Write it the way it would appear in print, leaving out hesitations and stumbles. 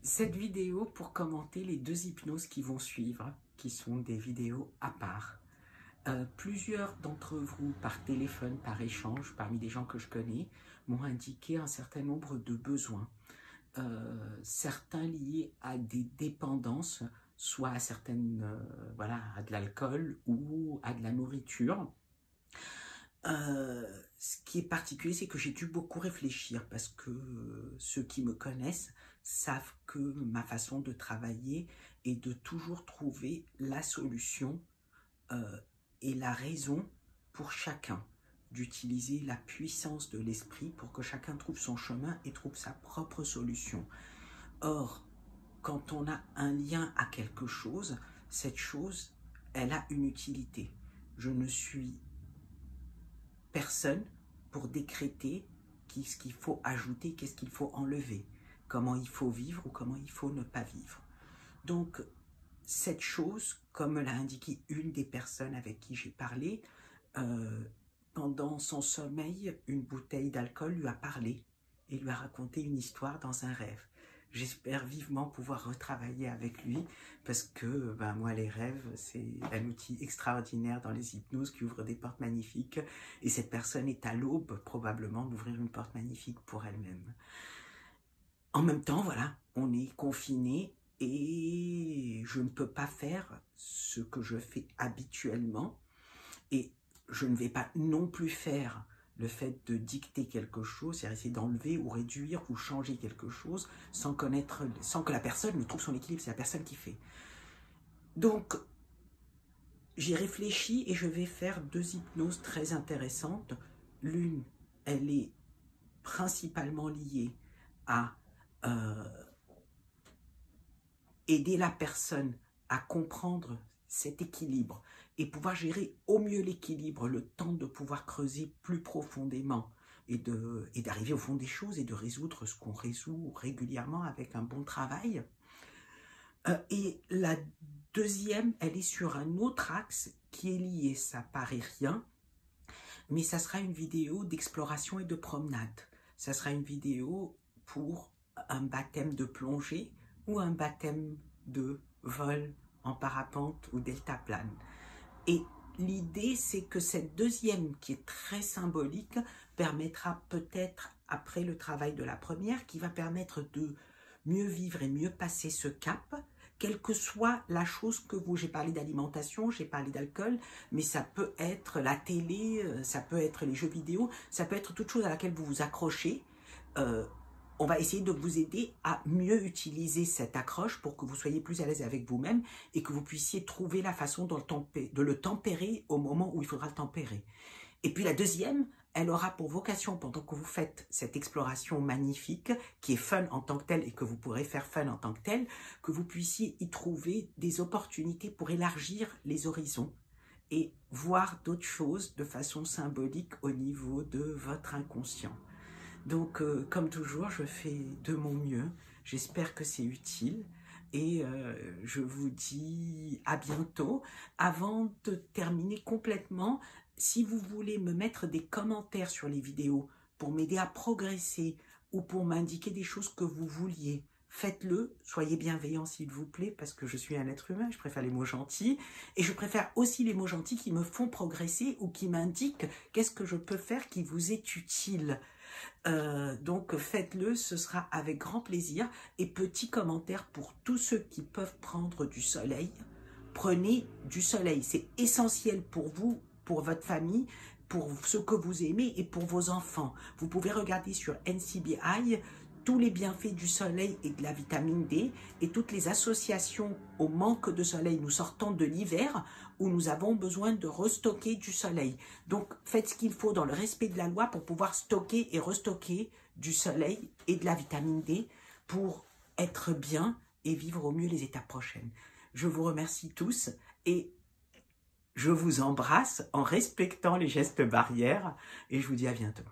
cette vidéo pour commenter les deux hypnoses qui vont suivre, qui sont des vidéos à part. Plusieurs d'entre vous, par téléphone, par échange, parmi les gens que je connais, m'ont indiqué un certain nombre de besoins. Certains liés à des dépendances, soit à certaines, voilà, à de l'alcool ou à de la nourriture. Ce qui est particulier, c'est que j'ai dû beaucoup réfléchir parce que ceux qui me connaissent savent que ma façon de travailler est de toujours trouver la solution et la raison pour chacun, d'utiliser la puissance de l'esprit pour que chacun trouve son chemin et trouve sa propre solution. Or, quand on a un lien à quelque chose, cette chose, elle a une utilité. Je ne suis personne pour décréter ce qu'il faut ajouter, qu'est-ce qu'il faut enlever, comment il faut vivre ou comment il faut ne pas vivre. Donc, cette chose, comme l'a indiqué une des personnes avec qui j'ai parlé, pendant son sommeil, une bouteille d'alcool lui a parlé et lui a raconté une histoire dans un rêve. J'espère vivement pouvoir retravailler avec lui parce que moi, les rêves, c'est un outil extraordinaire dans les hypnoses qui ouvre des portes magnifiques et cette personne est à l'aube probablement d'ouvrir une porte magnifique pour elle-même. En même temps, voilà, on est confiné et je ne peux pas faire ce que je fais habituellement et je ne vais pas non plus faire le fait de dicter quelque chose, c'est-à-dire essayer d'enlever ou réduire ou changer quelque chose sans que la personne ne trouve son équilibre, c'est la personne qui fait. Donc, j'ai réfléchi et je vais faire deux hypnoses très intéressantes. L'une, elle est principalement liée à aider la personne à comprendre cet équilibre et pouvoir gérer au mieux l'équilibre, le temps de pouvoir creuser plus profondément et d'arriver au fond des choses et de résoudre ce qu'on résout régulièrement avec un bon travail. Et la deuxième, elle est sur un autre axe qui est lié, ça paraît rien, mais ça sera une vidéo d'exploration et de promenade. Ça sera une vidéo pour un baptême de plongée ou un baptême de vol en parapente ou deltaplane. Et l'idée, c'est que cette deuxième, qui est très symbolique, permettra peut-être, après le travail de la première, qui va permettre de mieux vivre et mieux passer ce cap, quelle que soit la chose que vous... J'ai parlé d'alimentation, j'ai parlé d'alcool, mais ça peut être la télé, ça peut être les jeux vidéo, ça peut être toute chose à laquelle vous vous accrochez. On va essayer de vous aider à mieux utiliser cette accroche pour que vous soyez plus à l'aise avec vous-même et que vous puissiez trouver la façon de le tempérer au moment où il faudra le tempérer. Et puis la deuxième, elle aura pour vocation, pendant que vous faites cette exploration magnifique, qui est fun en tant que telle et que vous pourrez faire fun en tant que telle, que vous puissiez y trouver des opportunités pour élargir les horizons et voir d'autres choses de façon symbolique au niveau de votre inconscient. Donc, comme toujours, je fais de mon mieux. J'espère que c'est utile et je vous dis à bientôt. Avant de terminer complètement, si vous voulez me mettre des commentaires sur les vidéos pour m'aider à progresser ou pour m'indiquer des choses que vous vouliez, faites-le, soyez bienveillants s'il vous plaît, parce que je suis un être humain, je préfère les mots gentils, et je préfère aussi les mots gentils qui me font progresser ou qui m'indiquent qu'est-ce que je peux faire qui vous est utile. Donc faites-le, ce sera avec grand plaisir. Et petit commentaire pour tous ceux qui peuvent prendre du soleil, prenez du soleil, c'est essentiel pour vous, pour votre famille, pour ce que vous aimez et pour vos enfants. Vous pouvez regarder sur NCBI tous les bienfaits du soleil et de la vitamine D et toutes les associations au manque de soleil. Nous sortons de l'hiver où nous avons besoin de restocker du soleil. Donc faites ce qu'il faut dans le respect de la loi pour pouvoir stocker et restocker du soleil et de la vitamine D pour être bien et vivre au mieux les étapes prochaines. Je vous remercie tous et je vous embrasse en respectant les gestes barrières et je vous dis à bientôt.